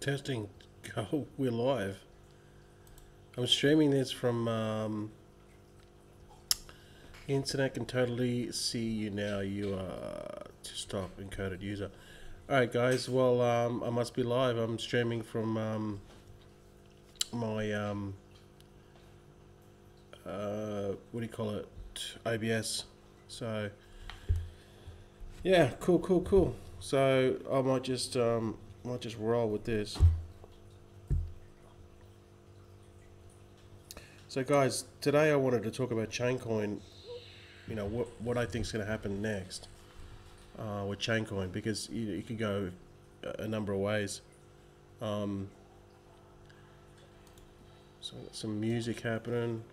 Testing. Go. We're live. I'm streaming this from internet can totally see you now. You are to stop encoded user. All right, guys. Well, I must be live. I'm streaming from my what do you call it? OBS. So yeah, cool. So I might just roll with this. So guys, today I wanted to talk about Chaincoin, you know, what I think is going to happen next with Chaincoin, because you could go a number of ways. So some music happening.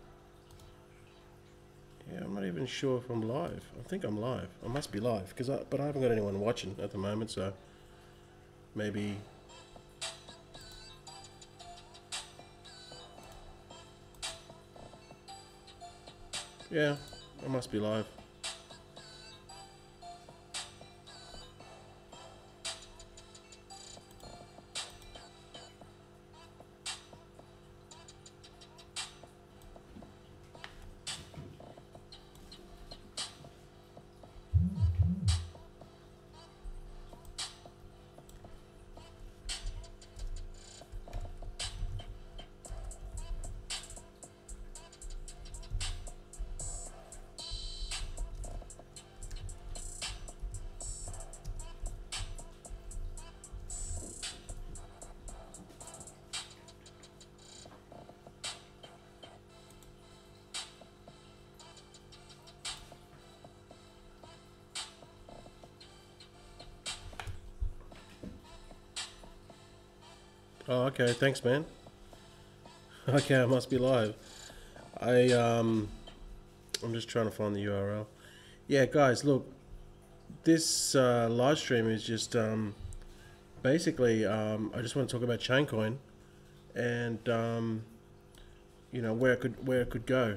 Yeah, I'm not even sure if I'm live. I think I'm live. I must be live, but I haven't got anyone watching at the moment, so maybe. Yeah, I must be live. Oh, okay. Thanks, man. Okay, I must be live. I'm just trying to find the URL. Yeah, guys, look, this live stream is just basically I just want to talk about Chaincoin and you know where it could go.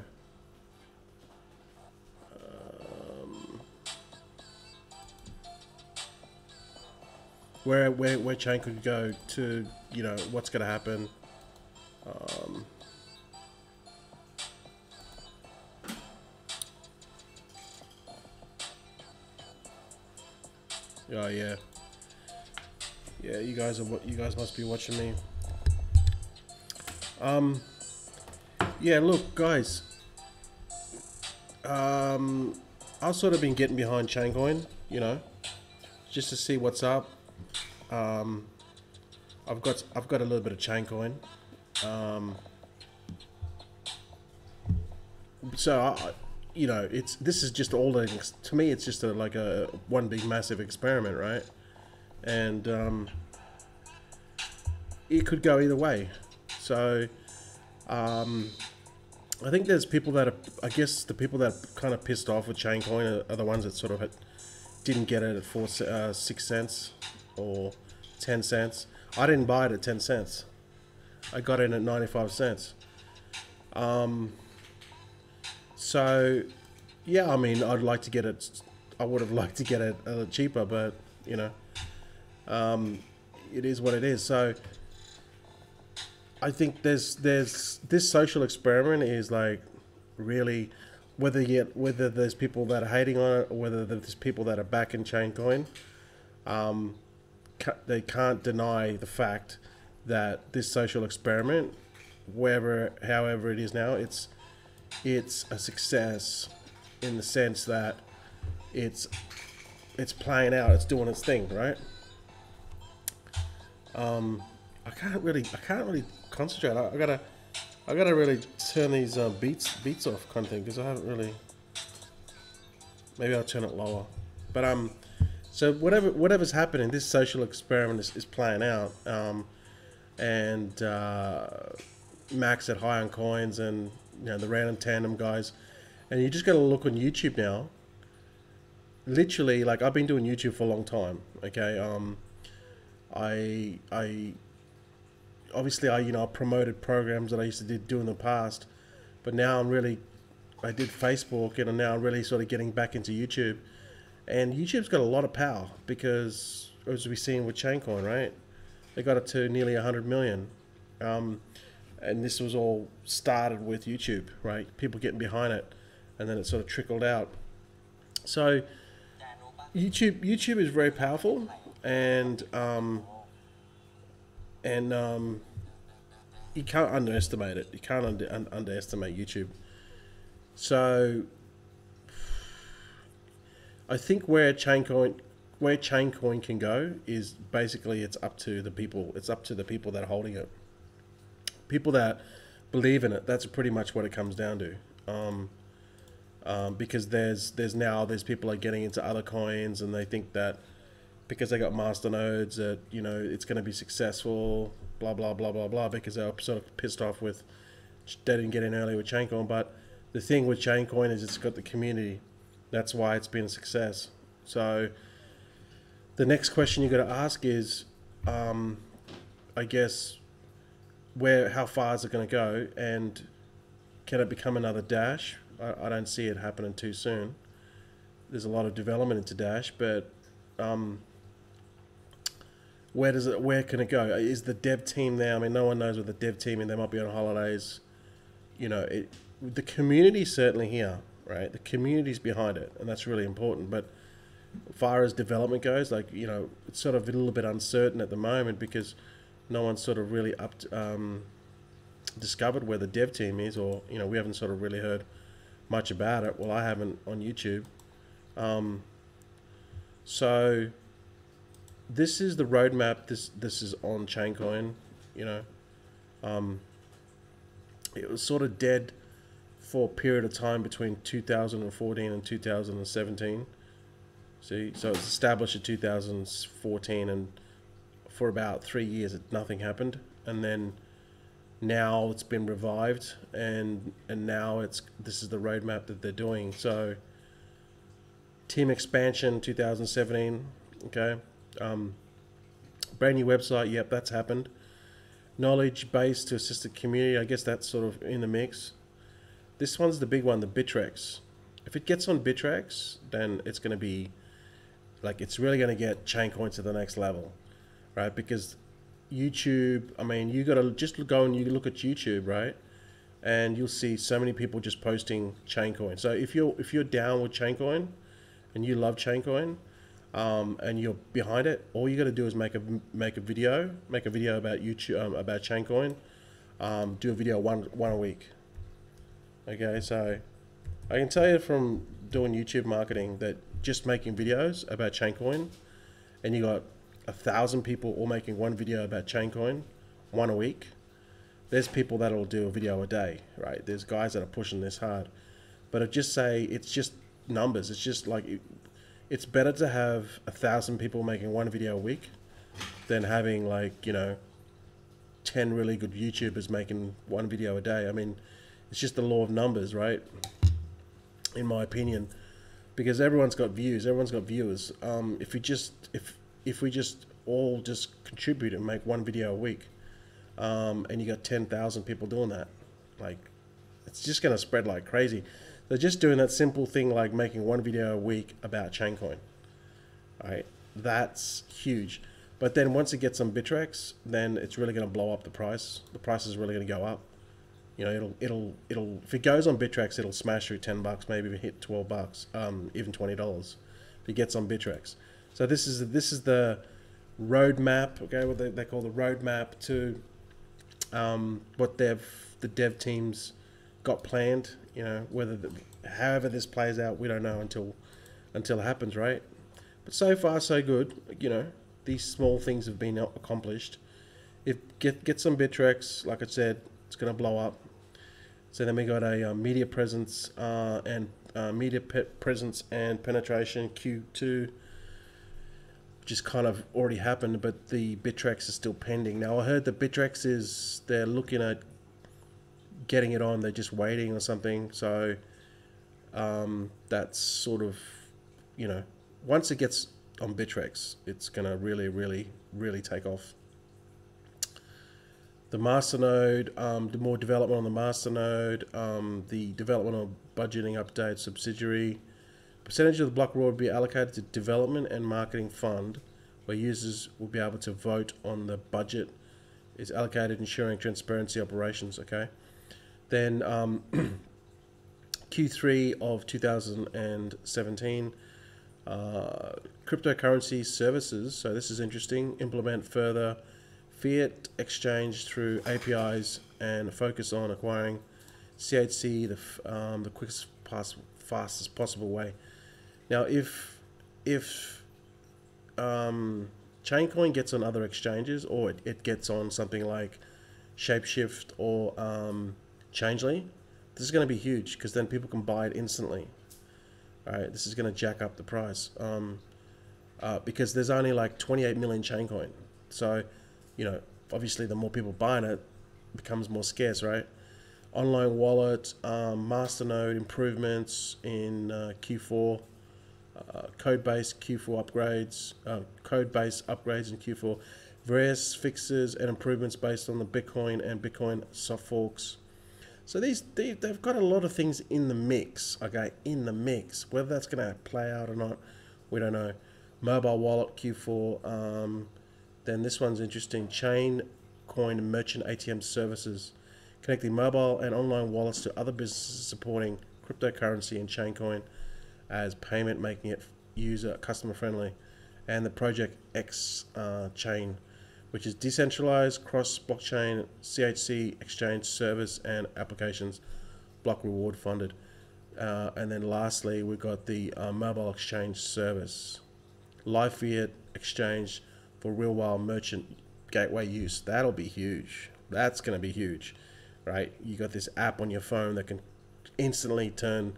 Where Chain could go to, you know, what's going to happen. Oh yeah, you guys must be watching me. Yeah, look, guys. I've sort of been getting behind Chaincoin, you know, just to see what's up. I've got a little bit of Chaincoin. You know, this is just all to me. It's just like a one big massive experiment, right? And it could go either way. So I think there's people that are, I guess the people that are kind of pissed off with Chaincoin are the ones that sort of didn't get it at 6 cents or 10 cents. I didn't buy it at 10 cents. I got in at 95 cents. So yeah, I mean, I'd like to get it. I would have liked to get it a little cheaper, but you know, it is what it is. So I think there's this social experiment is like really, whether there's people that are hating on it or whether there's people that are backing Chaincoin, they can't deny the fact that this social experiment, however it is now, it's a success in the sense that it's playing out, it's doing its thing, right? I can't really concentrate. I gotta really turn these beats off, kind of thing, because I haven't really. Maybe I'll turn it lower. But so whatever's happening, this social experiment is playing out, and Max at High on Coins and, you know, the random tandem guys, and you just gotta look on YouTube now. Literally, like, I've been doing YouTube for a long time. Okay, I obviously I promoted programs that I used to do in the past, but now I did Facebook, and I'm now really sort of getting back into YouTube, and YouTube's got a lot of power because, as we've seen with Chaincoin, right? They got it to nearly 100 million. And this was all started with YouTube, right? People getting behind it, and then it sort of trickled out. So YouTube is very powerful, and and you can't underestimate it. You can't underestimate YouTube. So I think where Chaincoin can go is basically it's up to the people. It's up to the people that are holding it. People that believe in it. That's pretty much what it comes down to. Because there's people are getting into other coins, and they think that because they got master nodes that it's going to be successful. Blah blah blah blah blah. Because they're sort of pissed off with they didn't get in early with Chaincoin. But the thing with Chaincoin is it's got the community. That's why it's been a success. So the next question you got to ask is, I guess, how far is it going to go, and can it become another Dash? I don't see it happening too soon. There's a lot of development into Dash, but where can it go? Is the dev team there? I mean, no one knows what the dev team is. They might be on holidays. The community's certainly here, right? The community's behind it, and that's really important. But as far as development goes, it's sort of a little bit uncertain at the moment because no one's sort of really discovered where the dev team is, or we haven't sort of really heard much about it. Well, I haven't on YouTube. So this is the roadmap. This is on Chaincoin. It was sort of dead for a period of time between 2014 and 2017. See, so it was established in 2014, and for about 3 years nothing happened, and then now it's been revived, and now this is the roadmap that they're doing. So team expansion 2017, okay, brand new website, yep, that's happened. Knowledge base to assist the community, I guess that's sort of in the mix. This one's the big one, the Bittrex. If it gets on Bittrex, then it's going to be it's really going to get Chaincoin to the next level, right? Because YouTube, I mean, you got to just go and you look at YouTube, right? And you'll see so many people just posting Chaincoin. So if you're down with Chaincoin and you love Chaincoin, and you're behind it, all you got to do is make a video about YouTube, about Chaincoin. Do a video one a week. Okay, so I can tell you from doing YouTube marketing that just making videos about Chaincoin, and you got 1,000 people all making one video about Chaincoin, one a week. There's people that'll do a video a day, right? There's guys that are pushing this hard, but it's just numbers. It's just it's better to have 1,000 people making one video a week than having 10 really good YouTubers making one video a day. I mean, it's just the law of numbers, right? In my opinion, because everyone's got views, everyone's got viewers. If we just all just contribute and make one video a week, and you got 10,000 people doing that, it's just gonna spread like crazy. So just doing that simple thing like making one video a week about Chaincoin, right? That's huge. But then once it gets on Bittrex, then it's really gonna blow up the price. The price is really gonna go up. It'll if it goes on Bittrex, it'll smash through $10, maybe hit $12, even $20 if it gets on Bittrex. So this is the roadmap, okay? What they call the roadmap to what the dev teams got planned. However this plays out, we don't know until it happens, right? But so far so good. These small things have been accomplished. If get some Bittrex, like I said, it's gonna blow up. So then we got a media presence and penetration Q2, which is kind of already happened, but the Bittrex is still pending. Now I heard the Bittrex they're looking at getting it on. They're just waiting or something. So that's sort of, once it gets on Bittrex, it's gonna really, really, really take off. The masternode, the more development on the masternode, the development of budgeting update subsidiary. Percentage of the block reward will be allocated to development and marketing fund where users will be able to vote on the budget is allocated, ensuring transparency operations. Okay, then Q3 of 2017, cryptocurrency services. So this is interesting. Implement further fiat exchange through APIs and focus on acquiring CHC the quickest, fastest possible way. Now, if Chaincoin gets on other exchanges, or it gets on something like Shapeshift or Changely, this is going to be huge because then people can buy it instantly. All right, this is going to jack up the price because there's only like 28 million Chaincoin. So, you know, obviously the more people buying it, it becomes more scarce, right? Online wallet, masternode improvements in Q4, code-based Q4 upgrades, code-based upgrades in Q4, various fixes and improvements based on the Bitcoin and Bitcoin soft forks. So they've got a lot of things in the mix, okay, in the mix. Whether that's going to play out or not, we don't know. Mobile wallet Q4. Then this one's interesting. Chaincoin merchant ATM services, connecting mobile and online wallets to other businesses supporting cryptocurrency and Chaincoin as payment, making it user customer friendly. And the Project X chain, which is decentralized cross-blockchain CHC exchange service and applications, block reward funded. And then lastly, we've got the mobile exchange service, live fiat exchange for real world merchant gateway use. That'll be huge. That's going to be huge, right? You got this app on your phone that can instantly turn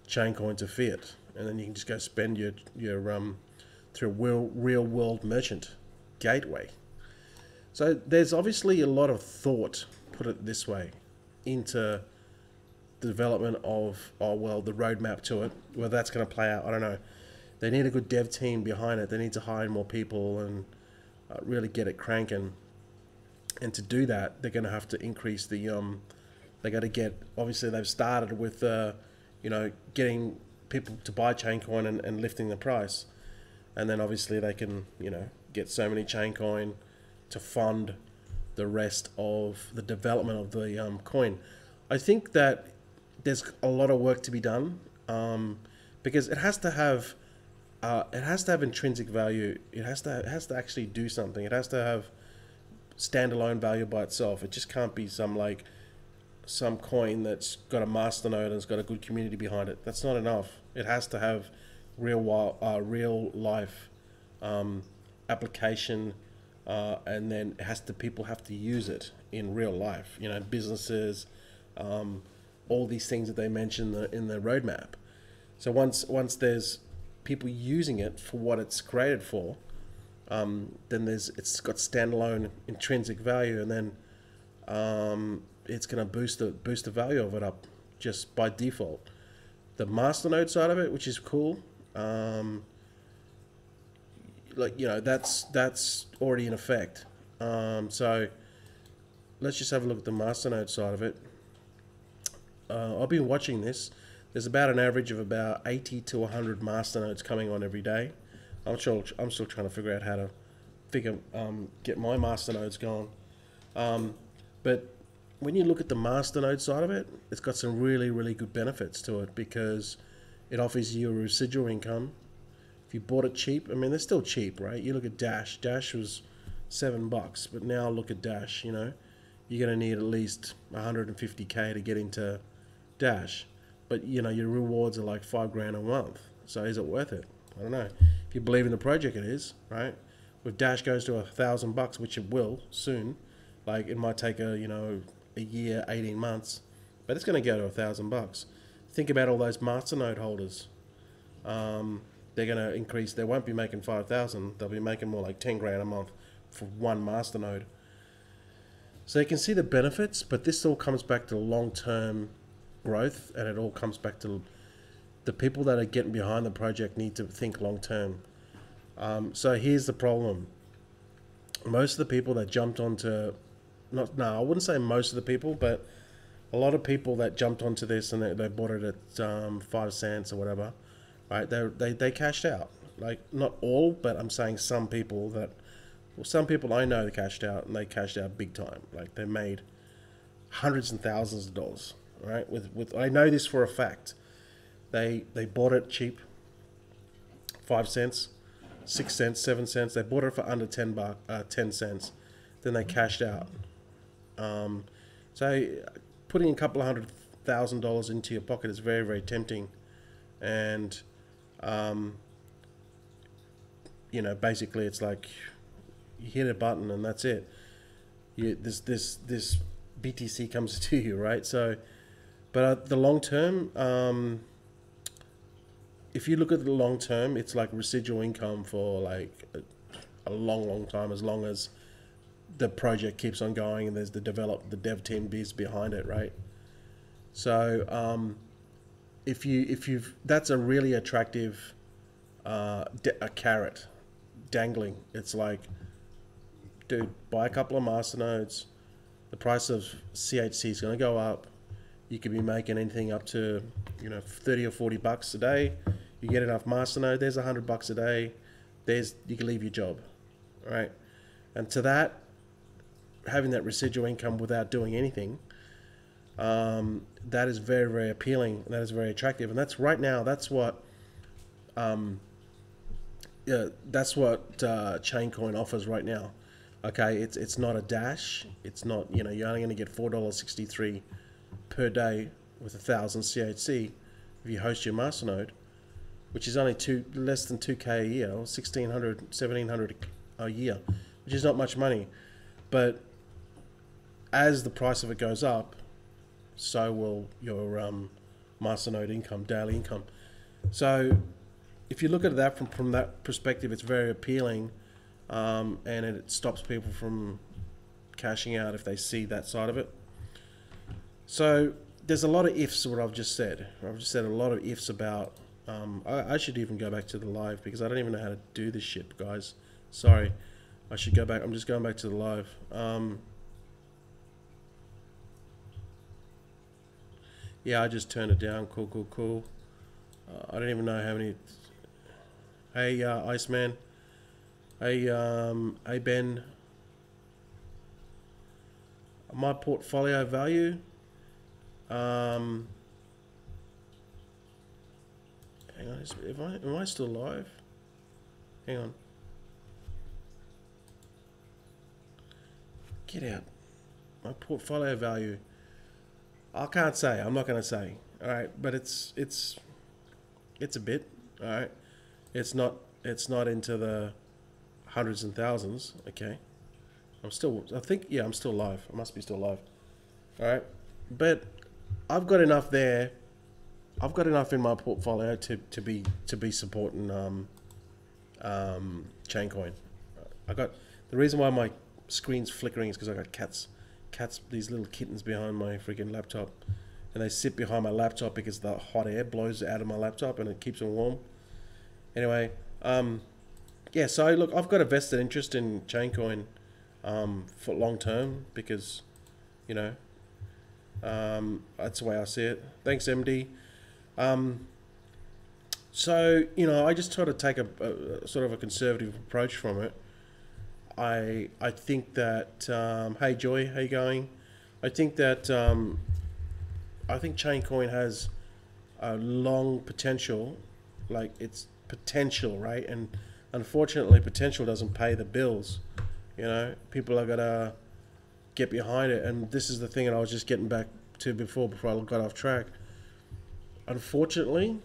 Chaincoin to fiat, and then you can just go spend your through real world merchant gateway. So there's obviously a lot of thought, put it this way, into the development of, the roadmap to it. Whether that's going to play out, I don't know. They need a good dev team behind it. They need to hire more people and really get it cranking. And to do that, they're going to have to increase the, they got to get, obviously they've started with, getting people to buy Chaincoin and lifting the price. And then obviously they can, get so many Chaincoin to fund the rest of the development of the coin. I think that there's a lot of work to be done because it has to have intrinsic value. It has to actually do something. It has to have standalone value by itself. It just can't be some coin that's got a masternode and it's got a good community behind it. That's not enough. It has to have real life application, and then people have to use it in real life. Businesses, all these things that they mention in the roadmap. So once there's people using it for what it's created for, then it's got standalone intrinsic value, and then it's going to boost the value of it up just by default. The masternode side of it, which is cool, that's already in effect. So let's just have a look at the masternode side of it. I've been watching this. There's about an average of about 80 to 100 masternodes coming on every day. I'm still trying to figure out how to get my masternodes going. But when you look at the masternode side of it, it's got some really, really good benefits to it because it offers you a residual income. If you bought it cheap, they're still cheap, right? You look at Dash. Dash was $7, but now look at Dash. You're going to need at least 150K to get into Dash, but your rewards are like $5,000 a month. So is it worth it? I don't know. If you believe in the project, it is, right? If Dash goes to $1,000, which it will soon, like it might take a year, 18 months, but it's going to go to $1,000. Think about all those masternode holders. They're going to increase. They won't be making 5,000. They'll be making more like 10 grand a month for one masternode. So you can see the benefits, but this all comes back to long-term growth, and it all comes back to the people that are getting behind the project need to think long-term. So here's the problem. Most of the people that jumped onto, I wouldn't say most of the people, but a lot of people that jumped onto this and they bought it at 5 cents or whatever, right? They cashed out. Like not all, but I'm saying some people that, well, some people I know that cashed out, and they cashed out big time. Like they made hundreds and thousands of dollars, right? With I know this for a fact. They bought it cheap, 5 cents, 6 cents, 7 cents. They bought it for under 10 cents. Then they cashed out. So putting a couple of $100,000 into your pocket is very, very tempting, and you know, basically it's like you hit a button and that's it. This BTC comes to you, right? So, but the long term, if you look at the long term, it's like residual income for like a long time, as long as the project keeps on going and there's the dev team is behind it, right? So that's a really attractive a carrot dangling. It's like, dude, buy a couple of masternodes. The price of CHC is going to go up. You could be making anything up to, you know, 30 or 40 bucks a day. You get enough masternode, there's $100 a day. You can leave your job, right? And to that, having that residual income without doing anything, that is very, very appealing, and that is very attractive. And that's right now, that's what Chaincoin offers right now. Okay, it's not a dash. It's not, you know, you're only going to get $4.63 per day with 1,000 CHC if you host your masternode, which is only less than 2K a year, or 1,600, 1,700 a year, which is not much money. But as the price of it goes up, so will your masternode income, daily income. So if you look at that from that perspective, it's very appealing, and it stops people from cashing out if they see that side of it. So there's a lot of ifs what I've just said. I've just said a lot of ifs about, I should even go back to the live, because I don't even know how to do this shit, guys. Sorry. I should go back. I'm just going back to the live. Yeah, I just turned it down. Cool. I don't even know how many. Hey, Iceman. Hey, Ben. My portfolio value. Hang on. Am I still live? Hang on. Get out. My portfolio value. I can't say. I'm not going to say. All right, but it's a bit. All right, it's not into the hundreds and thousands. Okay, I'm still. I think I'm still live. I must be still live. All right, but I've got enough there. I've got enough in my portfolio to be supporting Chaincoin. I got the reason why my screen's flickering is because I got cats, these little kittens behind my freaking laptop, and they sit behind my laptop because the hot air blows out of my laptop and it keeps them warm. Anyway, yeah. So look, I've got a vested interest in Chaincoin for long term, because, you know, that's the way I see it. Thanks, MD. So, you know, I just try to take a sort of a conservative approach from it. I think that, hey Joy, how you going? I think that, I think Chaincoin has a long potential, like it's potential, right? And unfortunately, potential doesn't pay the bills. You know, people are gonna get behind it. And this is the thing that I was just getting back to before I got off track. Unfortunately,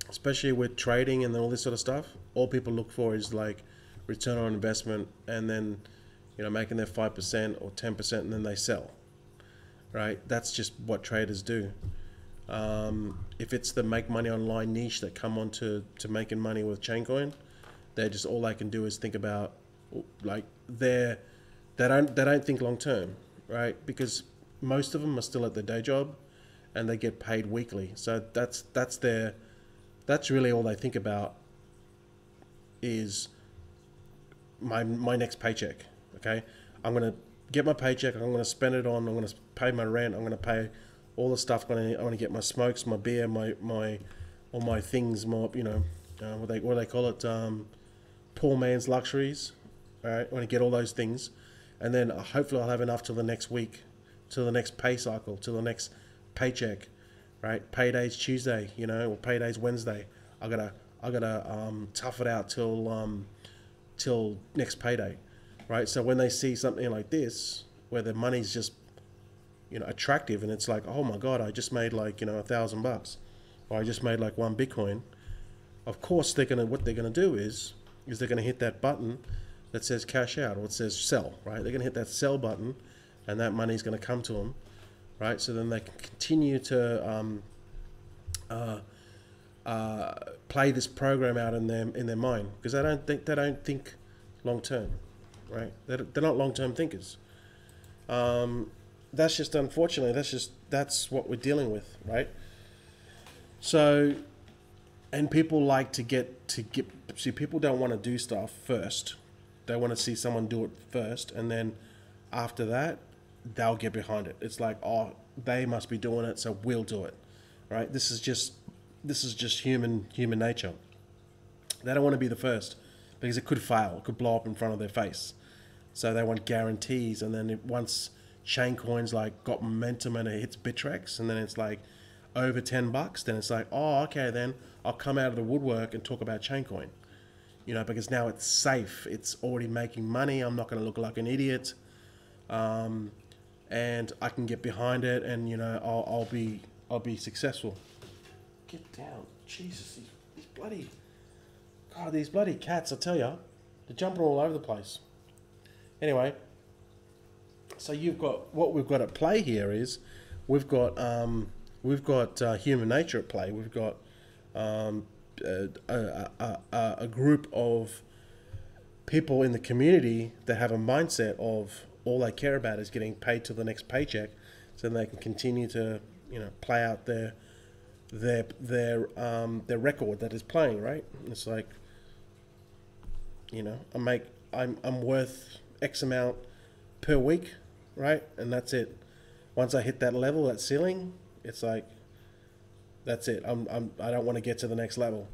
especially with trading and all this sort of stuff, all people look for is like return on investment, and then, you know, making their 5% or 10%, and then they sell, right? That's just what traders do. If it's the make money online niche that come on to making money with Chaincoin, they're just, all they can do is think about, like, they don't think long term, right? Because most of them are still at their day job and they get paid weekly. So that's really all they think about is my next paycheck. Okay, I'm gonna get my paycheck. I'm gonna spend it on. I'm gonna pay my rent. I'm gonna pay all the stuff. I want to get my smokes, my beer, my all my things, my, you know, what they call it, poor man's luxuries. All right, I want to get all those things, and then hopefully I'll have enough till the next week, till the next pay cycle, till the next paycheck, right? Payday's Tuesday, you know, or payday's Wednesday. I gotta tough it out till next payday, right? So when they see something like this, where the money's just, you know, attractive, and it's like, oh my god, I just made like, you know, $1,000, or I just made like 1 Bitcoin. Of course, what they're gonna do is they're gonna hit that button that says cash out, or it says sell, right? They're gonna hit that sell button, and that money's gonna come to them, right? So then they can continue to play this program out in their mind, because they don't think long term, right? They're not long term thinkers. That's just, unfortunately, that's what we're dealing with, right? So, and people like to get see, people don't want to do stuff first. They want to see someone do it first, and then after that, they'll get behind it. It's like, oh, they must be doing it, so we'll do it, right? This is just human nature. They don't want to be the first, because it could fail. It could blow up in front of their face. So they want guarantees, and then once Chaincoin's like got momentum and it hits Bittrex, and then it's like over $10, then it's like, oh, okay, then I'll come out of the woodwork and talk about Chaincoin, you know, because now it's safe. It's already making money. I'm not going to look like an idiot, and I can get behind it, and you know, I'll be successful. Get down, Jesus! These bloody cats! I tell you, they're jumping all over the place. Anyway, so what we've got at play here is we've got human nature at play. We've got a group of people in the community that have a mindset of all they care about is getting paid to the next paycheck, so they can continue to, you know, play out their record that is playing, right? It's like, you know, I'm worth X amount per week, right? And that's it. Once I hit that level, that ceiling, it's like, that's it. I don't want to get to the next level.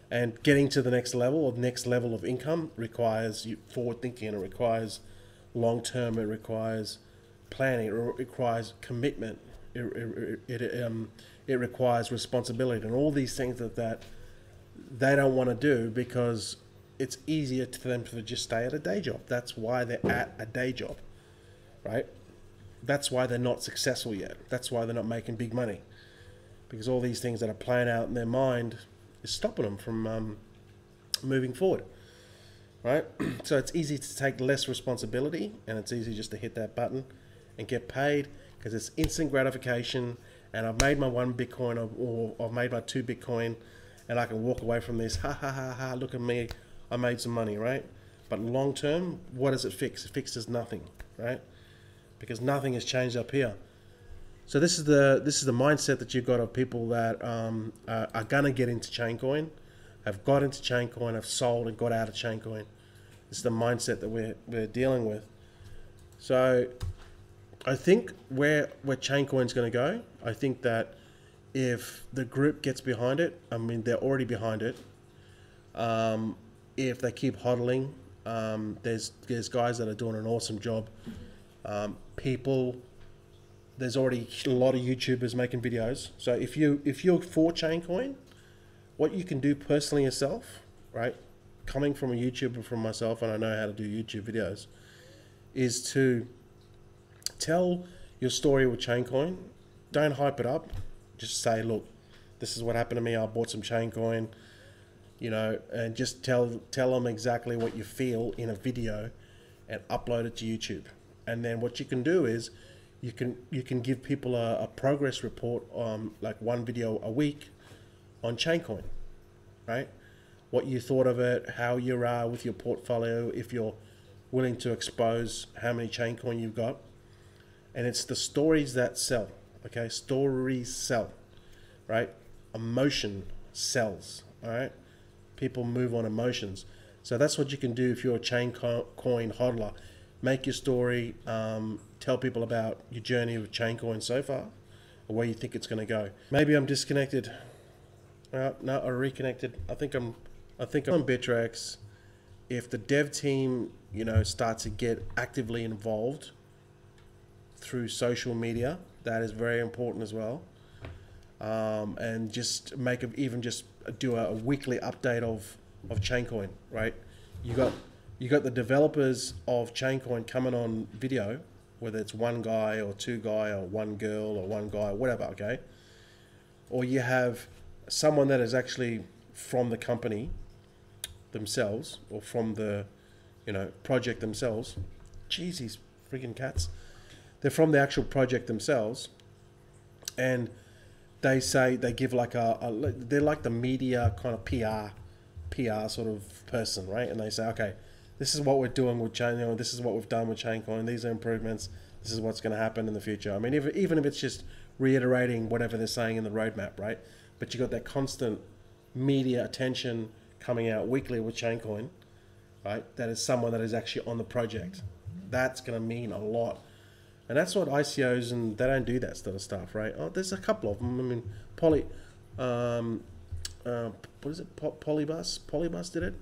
And getting to the next level of income requires forward thinking, and it requires long term, it requires planning, it requires commitment, it requires responsibility, and all these things that they don't want to do, because it's easier for them to just stay at a day job. That's why they're at a day job, right? That's why they're not successful yet. That's why they're not making big money, because all these things that are playing out in their mind is stopping them from moving forward, right? So it's easy to take less responsibility, and it's easy just to hit that button and get paid, because it's instant gratification. And I've made my 1 Bitcoin, or I've made my 2 Bitcoin, and I can walk away from this, ha ha ha ha, look at me, I made some money, right? But long term, what does it fix? It fixes nothing, right? Because nothing has changed up here. So this is the mindset that you've got of people that are gonna get into Chaincoin, have got into Chaincoin, have sold and got out of Chaincoin. This is the mindset that we're dealing with. So I think where Chaincoin's going to go, I think that if the group gets behind it, I mean, they're already behind it. If they keep hodling, there's guys that are doing an awesome job. There's already a lot of YouTubers making videos. So if you're for Chaincoin, what you can do personally yourself, right? Coming from a YouTuber, from myself, and I know how to do YouTube videos, is to tell your story with Chaincoin. Don't hype it up. Just say, look, this is what happened to me. I bought some Chaincoin, you know, and just tell them exactly what you feel in a video, and upload it to YouTube. And then what you can do is you can give people a progress report on like 1 video a week on Chaincoin, right? What you thought of it, how you are with your portfolio, if you're willing to expose how many Chaincoin you've got. And it's the stories that sell, okay? Stories sell, right? Emotion sells, all right? People move on emotions. So that's what you can do if you're a Chaincoin hodler. Make your story, tell people about your journey with Chaincoin so far, or where you think it's going to go. Maybe I'm disconnected. No, I reconnected. I think I'm I think on Bittrex, if the dev team, you know, starts to get actively involved through social media, that is very important as well. And just make a, even just do a weekly update of Chaincoin, right? You got the developers of Chaincoin coming on video, whether it's one guy or two guy or one girl or one guy, whatever, okay? Or you have someone that is actually from the company themselves or from the, you know, project themselves. Jeez, these freaking cats. They're from the actual project themselves, and they say they give like they're like the media kind of PR sort of person, right? And they say, okay, this is what we're doing with Chaincoin. This is what we've done with Chaincoin. These are improvements. This is what's going to happen in the future. I mean, even if it's just reiterating whatever they're saying in the roadmap, right? But you got that constant media attention coming out weekly with Chaincoin, right? That is someone that is actually on the project. That's going to mean a lot. And that's what ICOs, and they don't do that sort of stuff, right? Oh, there's a couple of them. I mean, what is it? Polybus did it.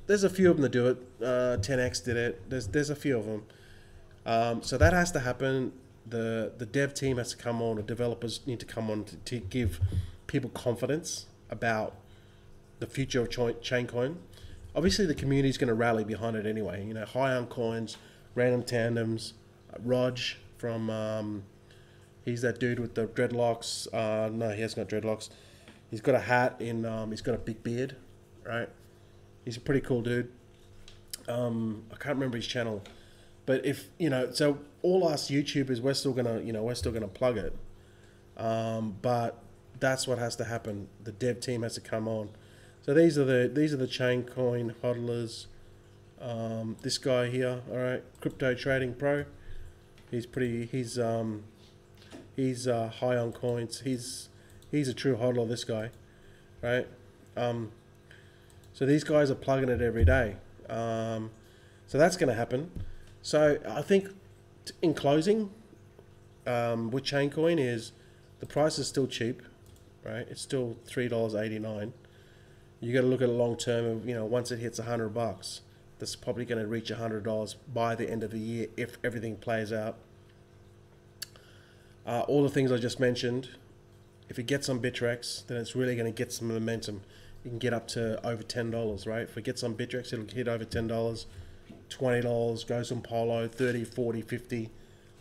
There's a few of them that do it. 10x did it. There's a few of them. So that has to happen. The dev team has to come on, or developers need to come on to give people confidence about the future of Chaincoin. Obviously, the community is going to rally behind it anyway. You know, high on coins, random tandems. Raj from he's that dude with the dreadlocks. No, he hasn't got dreadlocks. He's got a hat in. He's got a big beard, right? He's a pretty cool dude. I can't remember his channel, but if you know, so all us YouTubers, we're still gonna plug it. But that's what has to happen. The dev team has to come on. So these are the Chaincoin hodlers. This guy here, all right, Crypto Trading Pro. He's pretty. He's high on coins. He's a true hodler. This guy, right? So these guys are plugging it every day. So that's going to happen. So I think in closing, with Chaincoin is the price is still cheap, right? It's still $3.89. You got to look at a long term of, you know, once it hits $100, that's probably going to reach $100 by the end of the year if everything plays out. All the things I just mentioned, if it gets on Bittrex, then it's really going to get some momentum. You can get up to over $10, right? If it gets on Bittrex, it'll hit over $10, $20, goes on Polo, 30, 40, 50,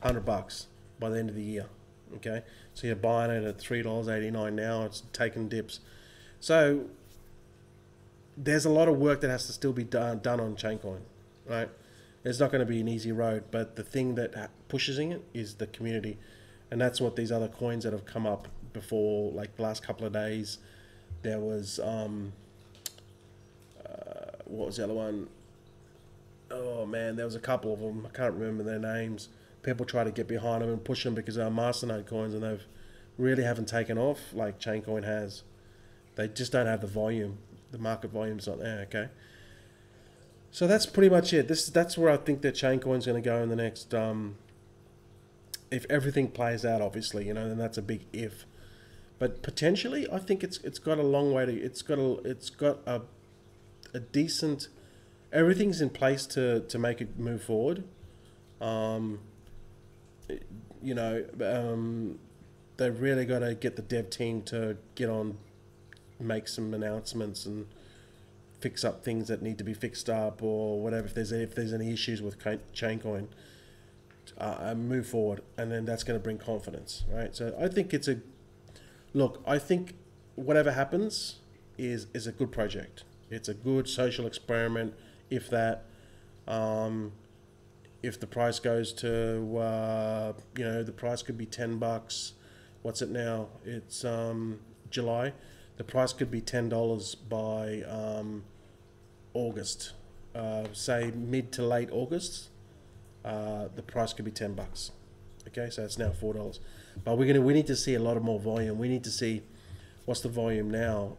$100 by the end of the year, okay? So you're buying it at $3.89 now, it's taking dips. So there's a lot of work that has to still be done on Chaincoin, right? It's not going to be an easy road, but the thing that pushes in it is the community. And that's what these other coins that have come up before, like the last couple of days, there was, what was the other one? Oh man, there was a couple of them. I can't remember their names. People try to get behind them and push them because they're masternode coins and they've really haven't taken off like Chaincoin has. They just don't have the volume. The market volume's not there, okay? So that's pretty much it. That's where I think that Chaincoin's going to go in the next, if everything plays out, obviously, you know, then that's a big if. But potentially, I think it's got a long way to. It's got a decent. Everything's in place to make it move forward. You know, they've really got to get the dev team to get on, make some announcements and fix up things that need to be fixed up or whatever. If there's any issues with Chaincoin, move forward, and then that's going to bring confidence, right? So I think it's a look. I think whatever happens is a good project. It's a good social experiment. If that, if the price goes to, you know, the price could be $10. What's it now? It's July. The price could be $10 by August. Say mid to late August. The price could be $10. Okay, so it's now $4. But we need to see a lot of more volume. We need to see what's the volume now.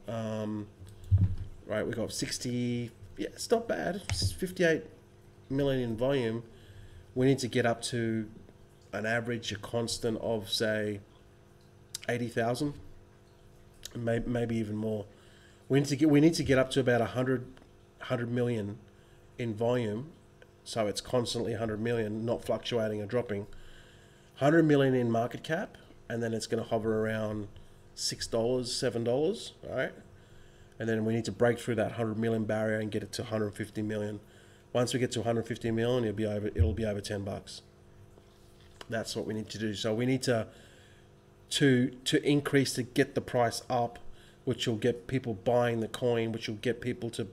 Right, we got 60. Yeah, it's not bad. It's 58 million in volume. We need to get up to an average, a constant of say 80,000, maybe even more. We need to get up to about 100 million in volume, so it's constantly 100 million, not fluctuating or dropping. 100 million in market cap, and then it's going to hover around $6, $7, all right? And then we need to break through that 100 million barrier and get it to 150 million. Once we get to 150 million, it'll be over $10. That's what we need to do. So we need to increase to get the price up, which will get people buying the coin, which will get people to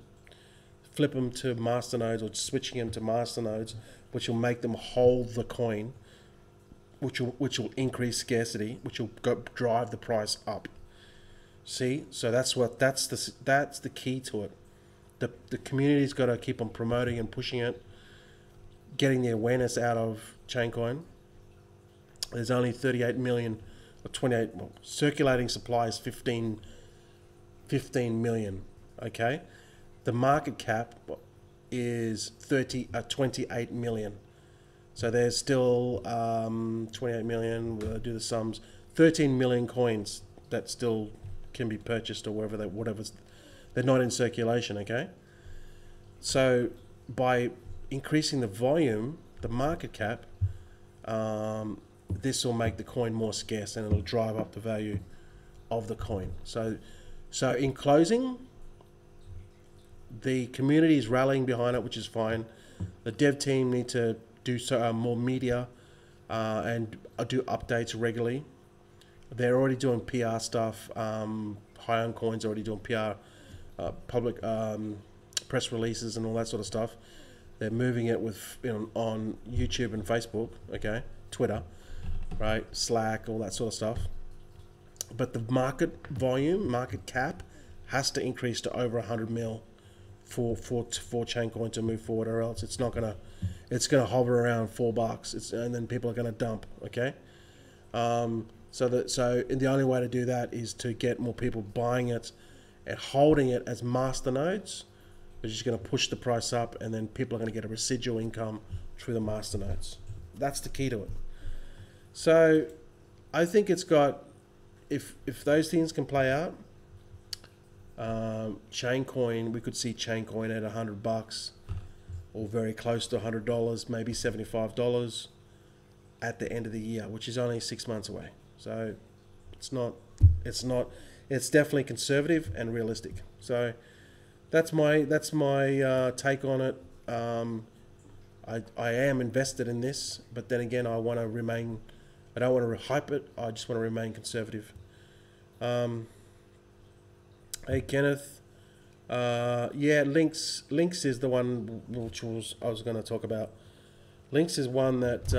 flip them to masternodes or switching them to masternodes, which will make them hold the coin, which will increase scarcity, which will drive the price up. See, so that's the key to it. The community's got to keep on promoting and pushing it, getting the awareness out of Chaincoin. There's only 38 million or 28. Well, circulating supply is 15 million. Okay, the market cap is 28 million. So there's still 28 million. We'll do the sums. 13 million coins that still can be purchased, or whatever's they're not in circulation. Okay, so by increasing the volume, the market cap, this will make the coin more scarce, and it'll drive up the value of the coin. So in closing, the community is rallying behind it, which is fine. The dev team need to do more media and do updates regularly. They're already doing PR stuff. High on Coin's already doing PR, public press releases and all that sort of stuff. They're moving it with on YouTube and Facebook, okay, Twitter, right, Slack, all that sort of stuff. But the market volume, market cap, has to increase to over 100 mil for Chaincoin to move forward, or else it's gonna hover around $4. And then people are gonna dump, okay. So the only way to do that is to get more people buying it and holding it as master nodes, which is going to push the price up, and then people are going to get a residual income through the master nodes. That's the key to it. So I think it's got, if those things can play out, Chaincoin, we could see Chaincoin at $100 or very close to $100, maybe $75 at the end of the year, which is only 6 months away. So it's definitely conservative and realistic. So that's my take on it. I am invested in this, but then again, I don't want to hype it. I just want to remain conservative. Hey Kenneth, yeah, Lynx is the one which I was going to talk about. Lynx is one that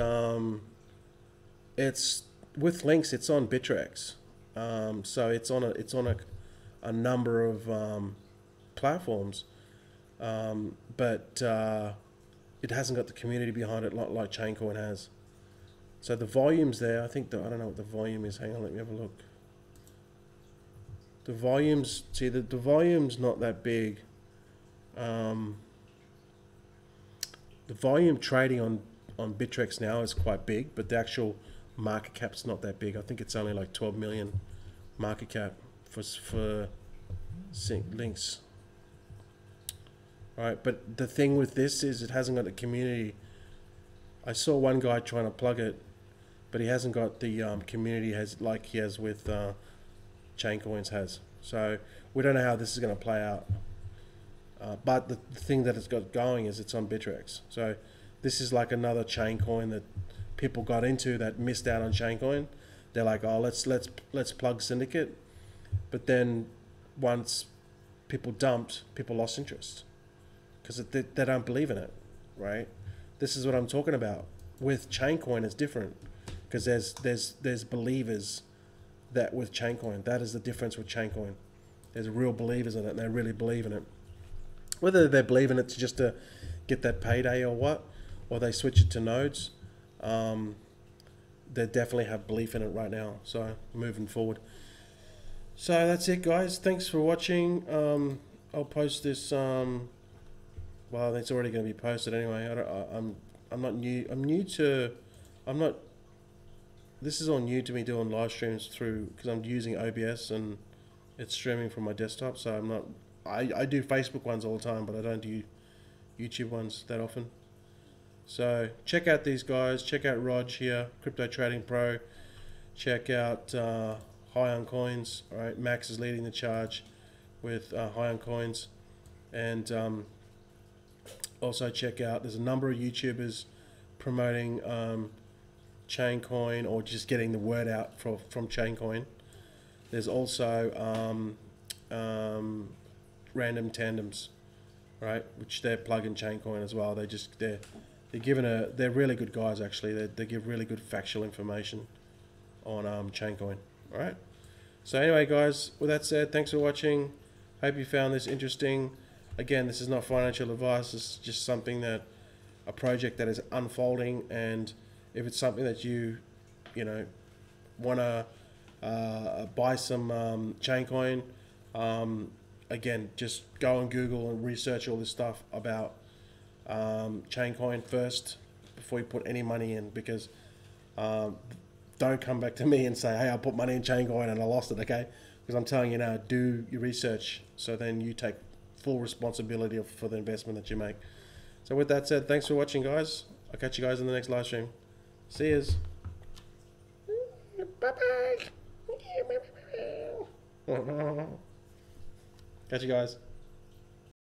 it's with Lynx. It's on Bittrex, so it's on a number of platforms, but it hasn't got the community behind it like Chaincoin has. So the volume's there. I don't know what the volume is. Hang on, let me have a look. The volume's not that big. The volume trading on Bittrex now is quite big, but the actual market cap's not that big. I think it's only like 12 million market cap for Lynx. Right, but the thing with this is it hasn't got the community. I saw one guy trying to plug it, but he hasn't got the community like he has with Chaincoins has. So we don't know how this is going to play out. But the thing that it's got going is it's on Bittrex. So this is like another Chaincoin that people got into that missed out on Chaincoin. They're like, oh, let's plug Syndicate. But then once people dumped, people lost interest because they don't believe in it, right? This is what I'm talking about. With Chaincoin, it's different because there's believers that with Chaincoin. That is the difference with Chaincoin. There's real believers in it, and they really believe in it. Whether they believe in it just to get that payday or what, or they switch it to nodes, they definitely have belief in it right now. So moving forward. So that's it, guys. Thanks for watching. I'll post this. Well, it's already going to be posted anyway. I'm not new. This is all new to me doing live streams because I'm using OBS and it's streaming from my desktop, so I'm not. I do Facebook ones all the time, but I don't do YouTube ones that often. So check out these guys. Check out Rog here, Crypto Trading Pro. Check out High on Coins. All right, Max is leading the charge with High on Coins, and also check out. There's a number of YouTubers promoting Chaincoin or just getting the word out from Chaincoin. There's also Random Tandems, right? Which they're plugging Chaincoin as well. They're they're really good guys actually. They give really good factual information on Chaincoin. All right. So anyway, guys, with that said, thanks for watching. Hope you found this interesting. Again, this is not financial advice. It's just something that a project that is unfolding, and if it's something that you want to buy some Chaincoin, again, just go on Google and research all this stuff about Chaincoin first before you put any money in, because don't come back to me and say, hey, I put money in Chaincoin and I lost it, okay? Because I'm telling you now, do your research, so then you take full responsibility for the investment that you make. So with that said, thanks for watching, guys. I'll catch you guys in the next live stream. See yous. Bye-bye. Catch you guys.